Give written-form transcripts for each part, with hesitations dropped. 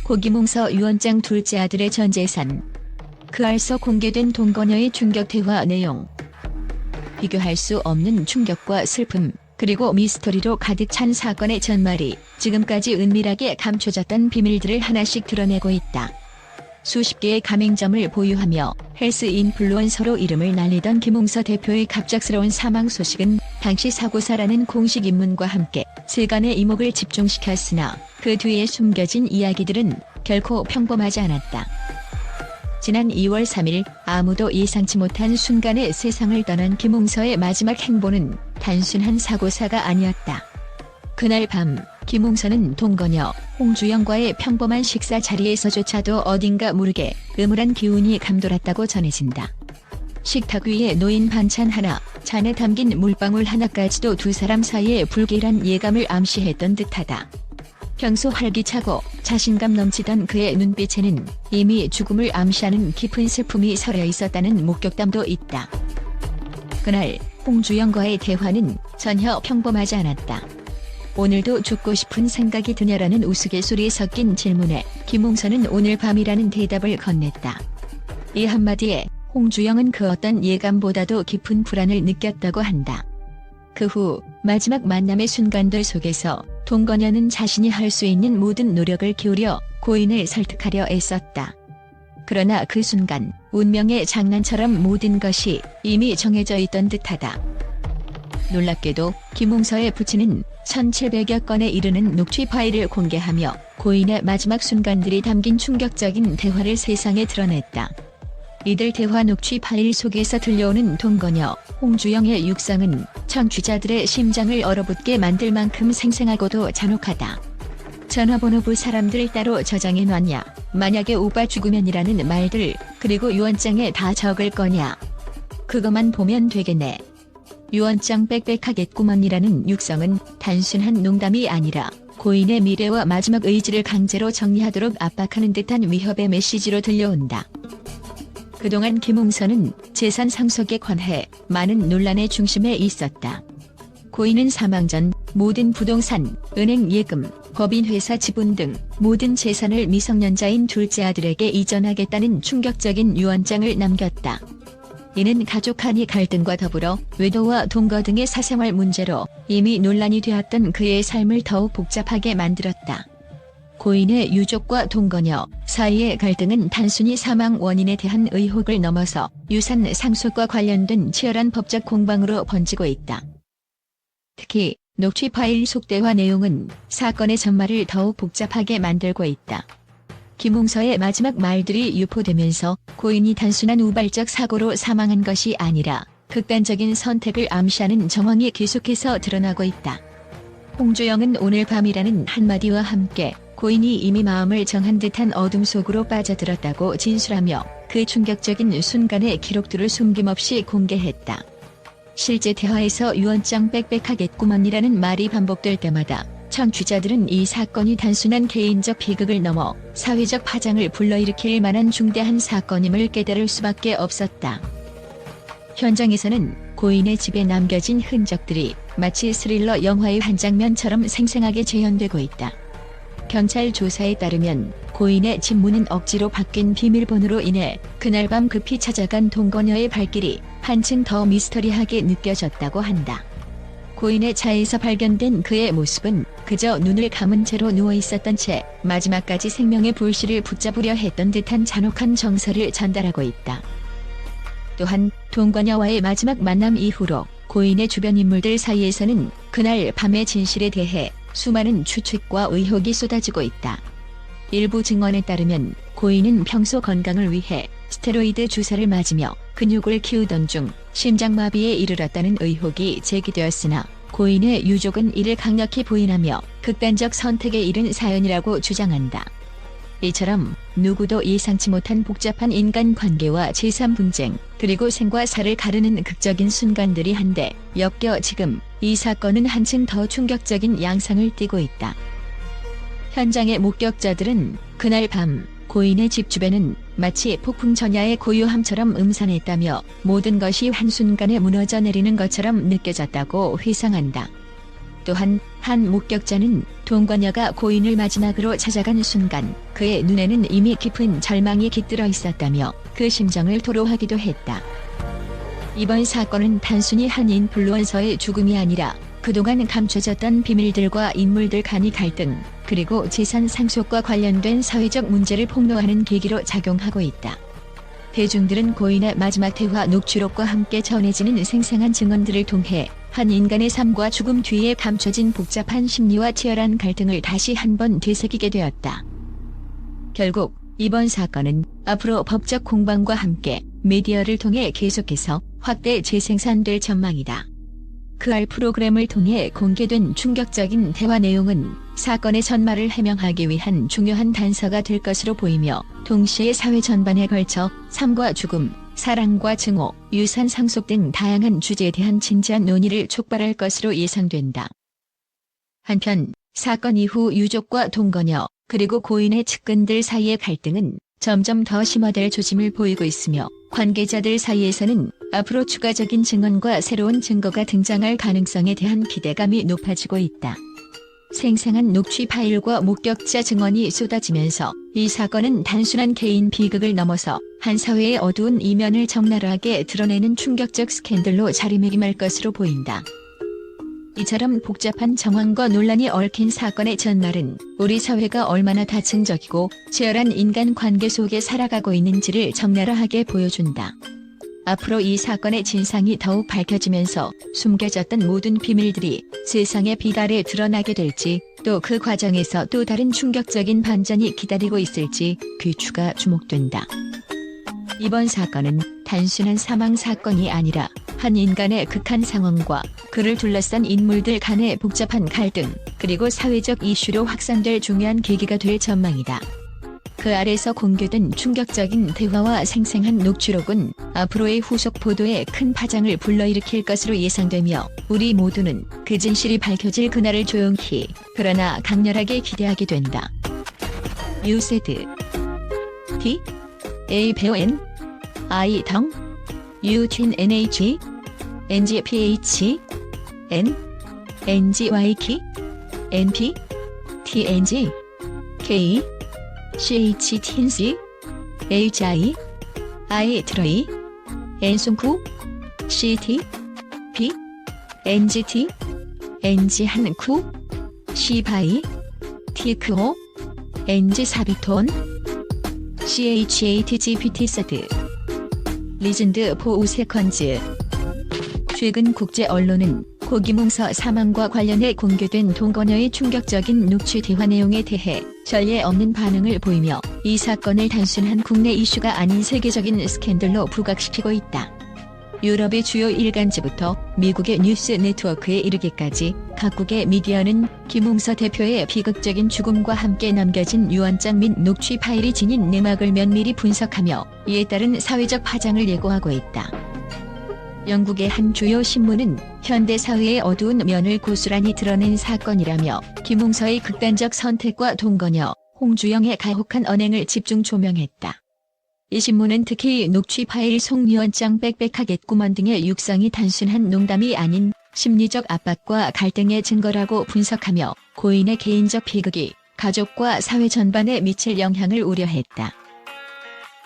고기몽서 유언장 둘째 아들의 전 재산. 그 알서 공개된 동거녀의 충격 대화 내용. 비교할 수 없는 충격과 슬픔, 그리고 미스터리로 가득 찬 사건의 전말이 지금까지 은밀하게 감춰졌던 비밀들을 하나씩 드러내고 있다. 수십 개의 가맹점을 보유하며 헬스 인플루언서로 이름을 날리던 김웅서 대표의 갑작스러운 사망 소식은 당시 사고사라는 공식 입문과 함께 세간의 이목을 집중시켰으나 그 뒤에 숨겨진 이야기들은 결코 평범하지 않았다. 지난 2월 3일 아무도 예상치 못한 순간에 세상을 떠난 김웅서의 마지막 행보는 단순한 사고사가 아니었다. 그날 밤 김웅서는 동거녀 홍주영과의 평범한 식사 자리에서조차도 어딘가 모르게 음울한 기운이 감돌았다고 전해진다. 식탁 위에 놓인 반찬 하나, 잔에 담긴 물방울 하나까지도 두 사람 사이의 불길한 예감을 암시했던 듯하다. 평소 활기차고 자신감 넘치던 그의 눈빛에는 이미 죽음을 암시하는 깊은 슬픔이 서려 있었다는 목격담도 있다. 그날 홍주영과의 대화는 전혀 평범하지 않았다. 오늘도 죽고 싶은 생각이 드냐라는 우스갯소리에 섞인 질문에 김웅서는 오늘 밤이라는 대답을 건넸다. 이 한마디에 홍주영은 그 어떤 예감보다도 깊은 불안을 느꼈다고 한다. 그 후 마지막 만남의 순간들 속에서 동거녀는 자신이 할 수 있는 모든 노력을 기울여 고인을 설득하려 애썼다. 그러나 그 순간 운명의 장난처럼 모든 것이 이미 정해져 있던 듯하다. 놀랍게도 김웅서의 부친은 1700여 건에 이르는 녹취 파일을 공개하며 고인의 마지막 순간들이 담긴 충격적인 대화를 세상에 드러냈다. 이들 대화 녹취 파일 속에서 들려오는 동거녀 홍주영의 육성은 청취자들의 심장을 얼어붙게 만들 만큼 생생하고도 잔혹하다. 전화번호부 사람들 따로 저장해놨냐, 만약에 오빠 죽으면이라는 말들, 그리고 유언장에 다 적을 거냐, 그것만 보면 되겠네, 유언장 빽빽하겠구먼이라는 육성은 단순한 농담이 아니라 고인의 미래와 마지막 의지를 강제로 정리하도록 압박하는 듯한 위협의 메시지로 들려온다. 그동안 김웅서는 재산 상속에 관해 많은 논란의 중심에 있었다. 고인은 사망 전 모든 부동산, 은행 예금, 법인회사 지분 등 모든 재산을 미성년자인 둘째 아들에게 이전하겠다는 충격적인 유언장을 남겼다. 이는 가족 간의 갈등과 더불어 외도와 동거 등의 사생활 문제로 이미 논란이 되었던 그의 삶을 더욱 복잡하게 만들었다. 고인의 유족과 동거녀 사이의 갈등은 단순히 사망 원인에 대한 의혹을 넘어서 유산 상속과 관련된 치열한 법적 공방으로 번지고 있다. 특히 녹취 파일 속 대화 내용은 사건의 전말을 더욱 복잡하게 만들고 있다. 김웅서의 마지막 말들이 유포되면서 고인이 단순한 우발적 사고로 사망한 것이 아니라 극단적인 선택을 암시하는 정황이 계속해서 드러나고 있다. 홍주영은 오늘 밤이라는 한마디와 함께 고인이 이미 마음을 정한 듯한 어둠 속으로 빠져들었다고 진술하며 그 충격적인 순간의 기록들을 숨김없이 공개했다. 실제 대화에서 유언장 빽빽하겠구먼이라는 말이 반복될 때마다 청취자들은 이 사건이 단순한 개인적 비극을 넘어 사회적 파장을 불러일으킬 만한 중대한 사건임을 깨달을 수밖에 없었다. 현장에서는 고인의 집에 남겨진 흔적들이 마치 스릴러 영화의 한 장면처럼 생생하게 재현되고 있다. 경찰 조사에 따르면 고인의 집 문은 억지로 바뀐 비밀번호로 인해 그날 밤 급히 찾아간 동거녀의 발길이 한층 더 미스터리하게 느껴졌다고 한다. 고인의 차에서 발견된 그의 모습은 그저 눈을 감은 채로 누워있었던 채 마지막까지 생명의 불씨를 붙잡으려 했던 듯한 잔혹한 정서를 전달하고 있다. 또한 동거녀와의 마지막 만남 이후로 고인의 주변 인물들 사이에서는 그날 밤의 진실에 대해 수많은 추측과 의혹이 쏟아지고 있다. 일부 증언에 따르면 고인은 평소 건강을 위해 스테로이드 주사를 맞으며 근육을 키우던 중 심장마비에 이르렀다는 의혹이 제기되었으나 고인의 유족은 이를 강력히 부인하며 극단적 선택에 이른 사연이라고 주장한다. 이처럼 누구도 예상치 못한 복잡한 인간관계와 재산 분쟁, 그리고 생과 사를 가르는 극적인 순간들이 한데 엮여 지금 이 사건은 한층 더 충격적인 양상을 띠고 있다. 현장의 목격자들은 그날 밤 고인의 집 주변은 마치 폭풍 전야의 고요함처럼 음산했다며 모든 것이 한순간에 무너져 내리는 것처럼 느껴졌다고 회상한다. 또한 한 목격자는 동거녀가 고인을 마지막으로 찾아간 순간 그의 눈에는 이미 깊은 절망이 깃들어 있었다며 그 심정을 토로하기도 했다. 이번 사건은 단순히 한 인플루언서의 죽음이 아니라 그동안 감춰졌던 비밀들과 인물들 간의 갈등, 그리고 재산 상속과 관련된 사회적 문제를 폭로하는 계기로 작용하고 있다. 대중들은 고인의 마지막 대화 녹취록과 함께 전해지는 생생한 증언들을 통해 한 인간의 삶과 죽음 뒤에 감춰진 복잡한 심리와 치열한 갈등을 다시 한번 되새기게 되었다. 결국 이번 사건은 앞으로 법적 공방과 함께 미디어를 통해 계속해서 확대 재생산될 전망이다. 그알 프로그램을 통해 공개된 충격적인 대화 내용은 사건의 전말을 해명하기 위한 중요한 단서가 될 것으로 보이며 동시에 사회 전반에 걸쳐 삶과 죽음, 사랑과 증오, 유산 상속 등 다양한 주제에 대한 진지한 논의를 촉발할 것으로 예상된다. 한편 사건 이후 유족과 동거녀 그리고 고인의 측근들 사이의 갈등은 점점 더 심화될 조짐을 보이고 있으며 관계자들 사이에서는 앞으로 추가적인 증언과 새로운 증거가 등장할 가능성에 대한 기대감이 높아지고 있다. 생생한 녹취 파일과 목격자 증언이 쏟아지면서 이 사건은 단순한 개인 비극을 넘어서 한 사회의 어두운 이면을 적나라하게 드러내는 충격적 스캔들로 자리매김할 것으로 보인다. 이처럼 복잡한 정황과 논란이 얽힌 사건의 전말은 우리 사회가 얼마나 다층적이고 치열한 인간관계 속에 살아가고 있는지를 적나라하게 보여준다. 앞으로 이 사건의 진상이 더욱 밝혀지면서 숨겨졌던 모든 비밀들이 세상의 빛 아래 드러나게 될지, 또 그 과정에서 또 다른 충격적인 반전이 기다리고 있을지 귀추가 주목된다. 이번 사건은 단순한 사망 사건이 아니라 한 인간의 극한 상황과 그를 둘러싼 인물들 간의 복잡한 갈등, 그리고 사회적 이슈로 확산될 중요한 계기가 될 전망이다. 그 아래서 공개된 충격적인 대화와 생생한 녹취록은 앞으로의 후속 보도에 큰 파장을 불러일으킬 것으로 예상되며 우리 모두는 그 진실이 밝혀질 그날을 조용히 그러나 강렬하게 기대하게 된다. 유세드 T A 배우 N I 덩 U 튠 NH NG PH N NG YK NP TNG K CH TNC HI I 트로이 엔송쿠 CT P NGT NG 한쿠 시바이 티크호 NG 사비톤 CHATGPT 세드 리즌드 포 세컨즈. 최근 국제 언론은 고 김웅서 사망과 관련해 공개된 동거녀의 충격적인 녹취 대화 내용에 대해 전례 없는 반응을 보이며 이 사건을 단순한 국내 이슈가 아닌 세계적인 스캔들로 부각시키고 있다. 유럽의 주요 일간지부터 미국의 뉴스 네트워크에 이르기까지 각국의 미디어는 김웅서 대표의 비극적인 죽음과 함께 남겨진 유언장 및 녹취 파일이 지닌 내막을 면밀히 분석하며 이에 따른 사회적 파장을 예고하고 있다. 영국의 한 주요 신문은 현대 사회의 어두운 면을 고스란히 드러낸 사건이라며 김웅서의 극단적 선택과 동거녀 홍주영의 가혹한 언행을 집중 조명했다. 이 신문은 특히 녹취 파일 속 유언장 빽빽하겠구먼 등의 육성이 단순한 농담이 아닌 심리적 압박과 갈등의 증거라고 분석하며 고인의 개인적 비극이 가족과 사회 전반에 미칠 영향을 우려했다.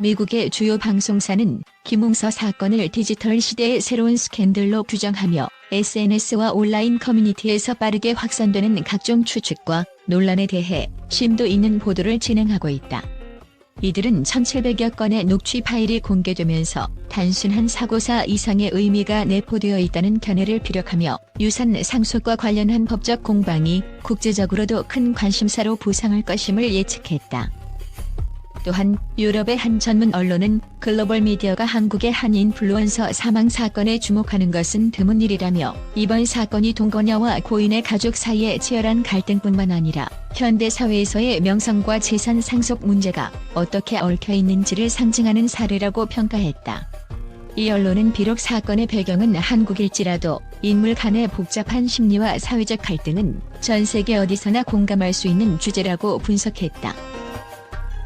미국의 주요 방송사는 김웅서 사건을 디지털 시대의 새로운 스캔들로 규정하며 SNS와 온라인 커뮤니티에서 빠르게 확산되는 각종 추측과 논란에 대해 심도 있는 보도를 진행하고 있다. 이들은 1700여 건의 녹취 파일이 공개되면서 단순한 사고사 이상의 의미가 내포되어 있다는 견해를 피력하며 유산 상속과 관련한 법적 공방이 국제적으로도 큰 관심사로 부상할 것임을 예측했다. 또한 유럽의 한 전문 언론은 글로벌 미디어가 한국의 한 인플루언서 사망 사건에 주목하는 것은 드문 일이라며 이번 사건이 동거녀와 고인의 가족 사이의 치열한 갈등뿐만 아니라 현대 사회에서의 명성과 재산 상속 문제가 어떻게 얽혀 있는지를 상징하는 사례라고 평가했다. 이 언론은 비록 사건의 배경은 한국일지라도 인물 간의 복잡한 심리와 사회적 갈등은 전 세계 어디서나 공감할 수 있는 주제라고 분석했다.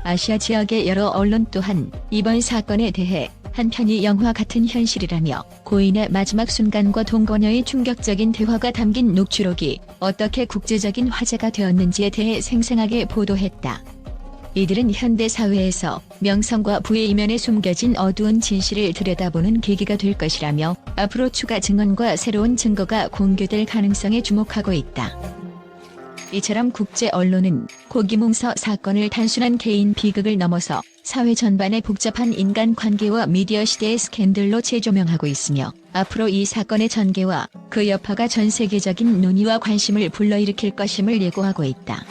아시아 지역의 여러 언론 또한 이번 사건에 대해 한편이 영화 같은 현실이라며 고인의 마지막 순간과 동거녀의 충격적인 대화가 담긴 녹취록이 어떻게 국제적인 화제가 되었는지에 대해 생생하게 보도했다. 이들은 현대 사회에서 명성과 부의 이면에 숨겨진 어두운 진실을 들여다보는 계기가 될 것이라며 앞으로 추가 증언과 새로운 증거가 공개될 가능성에 주목하고 있다. 이처럼 국제 언론은 고기몽서 사건을 단순한 개인 비극을 넘어서 사회 전반의 복잡한 인간관계와 미디어 시대의 스캔들로 재조명하고 있으며 앞으로 이 사건의 전개와 그 여파가 전 세계적인 논의와 관심을 불러일으킬 것임을 예고하고 있다.